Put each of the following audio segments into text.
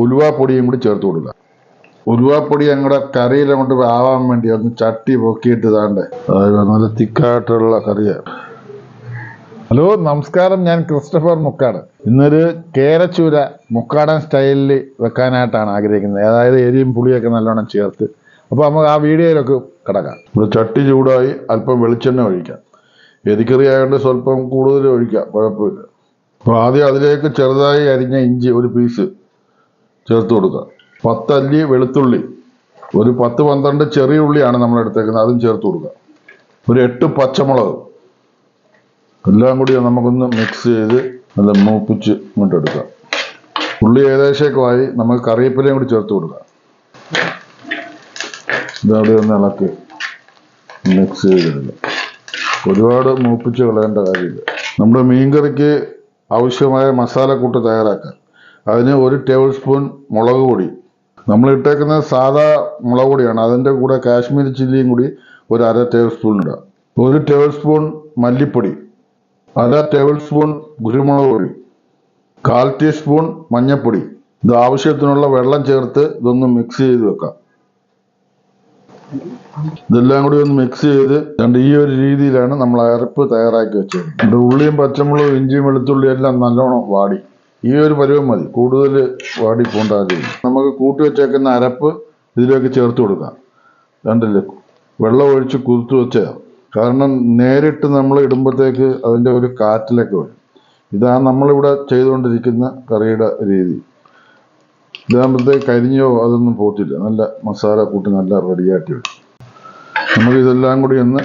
ഉലുവാപ്പൊടിയും കൂടി ചേർത്ത് കൊടുക്കുക. ഉലുവാപ്പൊടി ഞങ്ങളുടെ കറിയിൽ അങ്ങോട്ട് ആവാൻ വേണ്ടി ഒന്ന് ചട്ടി പൊക്കിയിട്ട് താണ്ട് നല്ല തിക്കായിട്ടുള്ള കറിയാണ്. ഹലോ നമസ്കാരം, ഞാൻ ക്രിസ്റ്റഫർ മുക്കാട്. ഇന്നൊരു കേരച്ചൂര മുക്കാടൻ സ്റ്റൈലിൽ വെക്കാനായിട്ടാണ് ആഗ്രഹിക്കുന്നത്. അതായത് എരിയും പുളിയൊക്കെ നല്ലോണം ചേർത്ത്. അപ്പോൾ നമുക്ക് ആ വീഡിയോയിലൊക്കെ കിടക്കാം. ഇവിടെ ചട്ടി ചൂടായി അല്പം വെളിച്ചെണ്ണ ഒഴിക്കാം. എരിക്കറി ആയതുകൊണ്ട് സ്വല്പം കൂടുതൽ ഒഴിക്കാം, കുഴപ്പമില്ല. അപ്പോൾ ആദ്യം അതിലേക്ക് ചെറുതായി അരിഞ്ഞ ഇഞ്ചി ഒരു പീസ് ചേർത്ത് കൊടുക്കുക. 10 അല്ലി വെളുത്തുള്ളി, ഒരു 10-12 ചെറിയ ഉള്ളിയാണ് നമ്മൾ എടുത്തേക്കുന്നത്, അതും ചേർത്ത് കൊടുക്കുക. ഒരു 8 പച്ചമുളക്, എല്ലാം കൂടി നമുക്കൊന്ന് മിക്സ് ചെയ്ത് നല്ല മൂപ്പിച്ച് ഇങ്ങോട്ട് എടുക്കാം. ഉള്ളി ഏകദേശമൊക്കെ നമുക്ക് കറിവേപ്പിലയും കൂടി ചേർത്ത് കൊടുക്കാം. ഇതവിടെ ഒന്ന് ഇളക്കി മിക്സ് ചെയ്തെടുക്കുക. ഒരുപാട് മൂപ്പിച്ച് കളയേണ്ട കാര്യമില്ല. നമ്മുടെ മീൻകറിക്ക് ആവശ്യമായ മസാലക്കൂട്ട് തയ്യാറാക്കാം. അതിന് 1 ടേബിൾ സ്പൂൺ മുളക് പൊടി, നമ്മൾ ഇട്ടേക്കുന്നത് സാധാ മുളക് പൊടിയാണ്. അതിൻ്റെ കൂടെ കാശ്മീരി ചില്ലിയും കൂടി ഒരു 1/2 ടേബിൾ സ്പൂൺ ഇടാം. 1 ടേബിൾ സ്പൂൺ മല്ലിപ്പൊടി, 1/2 ടേബിൾ സ്പൂൺ കുരുമുളക് പൊടി, 1/4 ടീസ്പൂൺ മഞ്ഞൾപ്പൊടി. ഇത് ആവശ്യത്തിനുള്ള വെള്ളം ചേർത്ത് ഇതൊന്ന് മിക്സ് ചെയ്ത് വെക്കാം. ഇതെല്ലാം കൂടി ഒന്ന് മിക്സ് ചെയ്ത് ഈ ഒരു രീതിയിലാണ് നമ്മൾ അരപ്പ് തയ്യാറാക്കി വെച്ചത്. ഉള്ളിയും പച്ചമുളകും ഇഞ്ചിയും വെളുത്തുള്ളിയും എല്ലാം നല്ലോണം വാടി, ഈ ഒരു പരുവം മതി, കൂടുതൽ വാടി പോണ്ടാതെ. നമുക്ക് കൂട്ടി വെച്ചേക്കുന്ന അരപ്പ് ഇതിലേക്ക് ചേർത്ത് കൊടുക്കാം. കണ്ടില്ലേ, വെള്ളം ഒഴിച്ച് കുതിർത്ത് വെച്ചതാണ്. കാരണം നേരിട്ട് നമ്മൾ ഇടുമ്പോഴത്തേക്ക് അതിൻ്റെ ഒരു കാറ്റിലൊക്കെ വരും. ഇതാണ് നമ്മളിവിടെ ചെയ്തുകൊണ്ടിരിക്കുന്ന കറിയുടെ രീതി. ഇതാകുമ്പോഴത്തേക്ക് കരിഞ്ഞോ അതൊന്നും പോത്തില്ല, നല്ല മസാല കൂട്ടി നല്ല റെഡിയായിട്ട് വരും. നമുക്കിതെല്ലാം കൂടി ഒന്ന്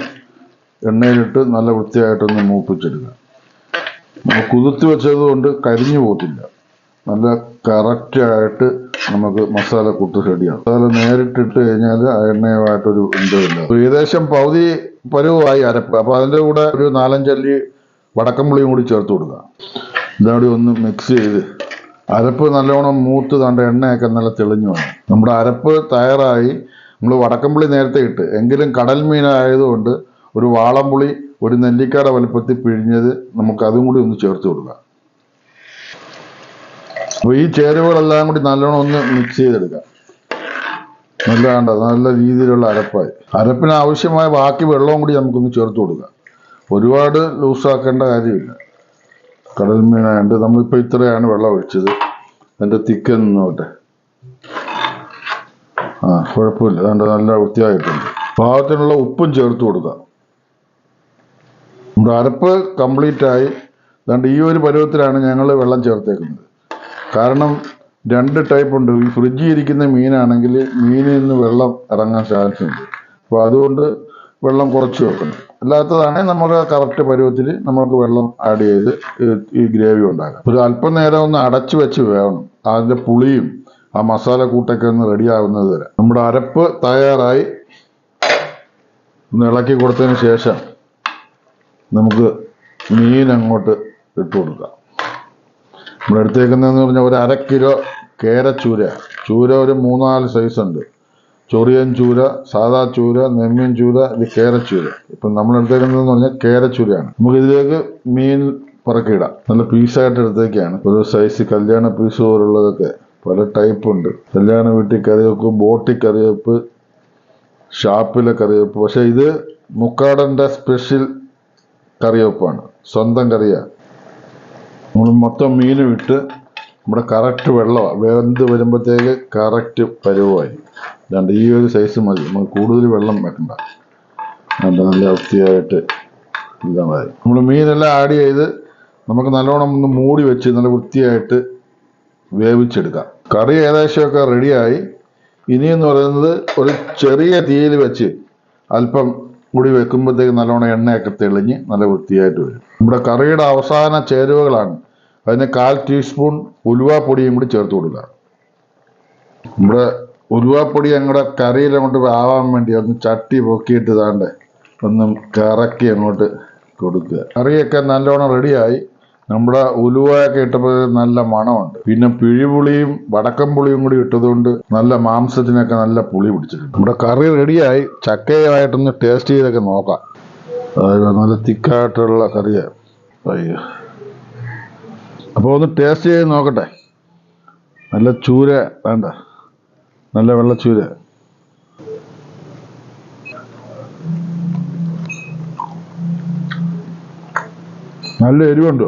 എണ്ണയിലിട്ട് നല്ല വൃത്തിയായിട്ടൊന്ന് മൂപ്പിച്ചെടുക്കാം. നമ്മൾ കുതിർത്ത് വെച്ചത് കൊണ്ട് കരിഞ്ഞു പോത്തില്ല, നല്ല കറക്റ്റായിട്ട് നമുക്ക് മസാല കൂട്ട് റെഡിയാണ്. മസാല നേരിട്ടിട്ട് കഴിഞ്ഞാൽ ആ എണ്ണയുമായിട്ടൊരു ബന്ധമില്ല. ഏകദേശം പകുതി പരുവമായി അരപ്പ്. അപ്പോൾ അതിൻ്റെ കൂടെ ഒരു 4-5 അല്ലി വടക്കംപുളിയും കൂടി ചേർത്ത് കൊടുക്കുക. ഇതവിടെ ഒന്ന് മിക്സ് ചെയ്ത് അരപ്പ് നല്ലോണം മൂത്ത് തണ്ട എണ്ണയൊക്കെ നല്ല തെളിഞ്ഞു വന്നു. നമ്മുടെ അരപ്പ് തയ്യാറായി. നമ്മൾ വടക്കംപുളി നേരത്തെ ഇട്ട്, എങ്കിലും കടൽ മീനായതുകൊണ്ട് ഒരു വാളംപുളി ഒരു നെല്ലിക്കയുടെ വലുപ്പത്തിൽ പിഴിഞ്ഞത് നമുക്ക് അതും കൂടി ഒന്ന് ചേർത്ത് കൊടുക്കാം. അപ്പോൾ ഈ ചേരുവകളെല്ലാം കൂടി നല്ലോണം ഒന്ന് മിക്സ് ചെയ്തെടുക്കാം. നല്ല രീതിയിലുള്ള അരപ്പായി. അരപ്പിന് ആവശ്യമായ ബാക്കി വെള്ളവും കൂടി നമുക്കൊന്ന് ചേർത്ത് കൊടുക്കാം. ഒരുപാട് ലൂസാക്കേണ്ട കാര്യമില്ല. കടൽ മീനായതുകൊണ്ട് നമ്മളിപ്പോൾ ഇത്രയാണ് വെള്ളം ഒഴിച്ചത്. അതിൻ്റെ തിക്ക് നിന്നോട്ടെ. കുഴപ്പമില്ല, അതുകൊണ്ട് നല്ല വൃത്തിയായിട്ടുണ്ട്. പാകത്തിനുള്ള ഉപ്പും ചേർത്ത് കൊടുക്കാം. നമ്മുടെ അരപ്പ് കംപ്ലീറ്റ് ആയി. അതുകൊണ്ട് ഈ ഒരു പരുവത്തിലാണ് ഞങ്ങൾ വെള്ളം ചേർത്തേക്കുന്നത്. കാരണം 2 ടൈപ്പ് ഉണ്ട്. ഈ ഫ്രിഡ്ജിൽ ഇരിക്കുന്ന മീനാണെങ്കിൽ മീനിൽ നിന്ന് വെള്ളം ഇറങ്ങാൻ ചാൻസ് ഉണ്ട്. അപ്പോൾ അതുകൊണ്ട് വെള്ളം കുറച്ച് വെക്കണം. അല്ലാത്തതാണെങ്കിൽ നമുക്ക് കറക്റ്റ് പരുവത്തിൽ നമുക്ക് വെള്ളം ആഡ് ചെയ്ത് ഈ ഗ്രേവി ഉണ്ടാക്കാം. ഒരു അല്പം നേരം ഒന്ന് അടച്ചു വെച്ച് വേണം, അതിൻ്റെ പുളിയും ആ മസാല കൂട്ടൊക്കെ ഒന്ന് റെഡിയാവുന്നത് വരെ. നമ്മുടെ അരപ്പ് തയ്യാറായി. ഒന്ന് ഇളക്കി കൊടുത്തതിന് ശേഷം നമുക്ക് മീൻ അങ്ങോട്ട് ഇട്ട് കൊടുക്കാം. നമ്മൾ എടുത്തേക്കുന്നതെന്ന് പറഞ്ഞാൽ ഒരു 1/2 കിലോ കേരച്ചൂര. ചൂര ഒരു 3-4 സൈസ് ഉണ്ട്. ചൊറിയൻ ചൂര, സാദാ ചൂര, നെമ്മീൻ ചൂര, ഇത് കേരച്ചൂര. ഇപ്പം നമ്മൾ എടുത്തേക്കുന്നതെന്ന് പറഞ്ഞാൽ കേരച്ചൂരയാണ്. നമുക്ക് ഇതിലേക്ക് മീൻ പറക്കിയിടാം. നല്ല പീസായിട്ട് എടുത്തേക്കാണ്. ഒരു സൈസ് കല്യാണ പീസ് പോലുള്ളതൊക്കെ പല ടൈപ്പ് ഉണ്ട്. കല്യാണ വീട്ടിൽ കറിവെപ്പ്, ബോട്ടിൽ കറിവെപ്പ്, ഷാപ്പിലെ കറിവെപ്പ്. പക്ഷെ ഇത് മുക്കാടൻ്റെ സ്പെഷ്യൽ കറിവെപ്പാണ്, സ്വന്തം കറിയാണ്. നമ്മൾ മൊത്തം മീനും ഇട്ട് നമ്മുടെ കറക്റ്റ് വെള്ളമാണ്, വെന്ത് വരുമ്പോഴത്തേക്ക് കറക്റ്റ് പരുവമായി. അല്ലാണ്ട് ഈ ഒരു സൈസ് മതി, നമുക്ക് കൂടുതൽ വെള്ളം വെക്കണ്ട. നല്ല വൃത്തിയായിട്ട് ഇതായി. നമ്മൾ മീനെല്ലാം ആഡ് ചെയ്ത് നമുക്ക് നല്ലോണം ഒന്ന് മൂടി വെച്ച് നല്ല വൃത്തിയായിട്ട് വേവിച്ചെടുക്കാം. കറി ഏകദേശമൊക്കെ റെഡിയായി. ഇനിയെന്ന് പറയുന്നത് ഒരു ചെറിയ തീയിൽ വെച്ച് അല്പം കൂടി വെക്കുമ്പോഴത്തേക്ക് നല്ലോണം എണ്ണയൊക്കെ തെളിഞ്ഞ് നല്ല വൃത്തിയായിട്ട് വരും. നമ്മുടെ കറിയുടെ അവസാന ചേരുവകളാണ്. അതിന് 1/4 ടീസ്പൂൺ ഉലുവാപ്പൊടിയും കൂടി ചേർത്ത് കൊടുക്കുക. നമ്മുടെ ഉലുവാപ്പൊടി ഞങ്ങളുടെ കറിയിൽ അങ്ങോട്ട് ആവാൻ വേണ്ടി ഒന്ന് ചട്ടി പൊക്കിയിട്ട് താണ്ട് ഒന്ന് കറക്കി അങ്ങോട്ട് കൊടുക്കുക. കറിയൊക്കെ നല്ലോണം റെഡിയായി. നമ്മുടെ ഉലുവയൊക്കെ ഇട്ടപ്പോൾ നല്ല മണമുണ്ട്. പിന്നെ പിഴിപുളിയും വടക്കംപുളിയും കൂടി ഇട്ടതുകൊണ്ട് നല്ല മാംസത്തിനൊക്കെ നല്ല പുളി പിടിച്ചിട്ടുണ്ട്. നമ്മുടെ കറി റെഡിയായി. ചക്കയുമായിട്ടൊന്ന് ടേസ്റ്റ് ചെയ്തൊക്കെ നോക്കാം. നല്ല തിക്കായിട്ടുള്ള കറിയാണ്. അയ്യോ, അപ്പോൾ ഒന്ന് ടേസ്റ്റ് ചെയ്ത് നോക്കട്ടെ. നല്ല ചൂര വേണ്ട, നല്ല വെള്ളച്ചൂര. നല്ല എരിവുണ്ട്.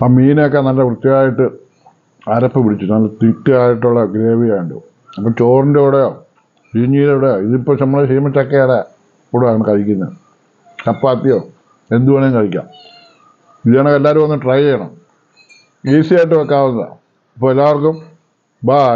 ആ മീനൊക്കെ നല്ല വൃത്തിയായിട്ട് അരപ്പ് പിടിച്ചു, നല്ല തിക്കായിട്ടുള്ള ഗ്രേവിയാണ്. അപ്പം ചോറിൻ്റെ കൂടെയോ ചീഞ്ഞിയുടെ കൂടെയോ, ഇതിപ്പോൾ നമ്മൾ ചീമച്ചക്കയുടെ കൂടെയാണ് കഴിക്കുന്നത്, ചപ്പാത്തിയോ എന്ത് വേണമെങ്കിലും കഴിക്കാം. ഇതാണെങ്കിൽ എല്ലാവരും ഒന്ന് ട്രൈ ചെയ്യണം, ഈസി ആയിട്ട് വെക്കാവുന്നതാണ്. അപ്പോൾ എല്ലാവർക്കും ബായ്.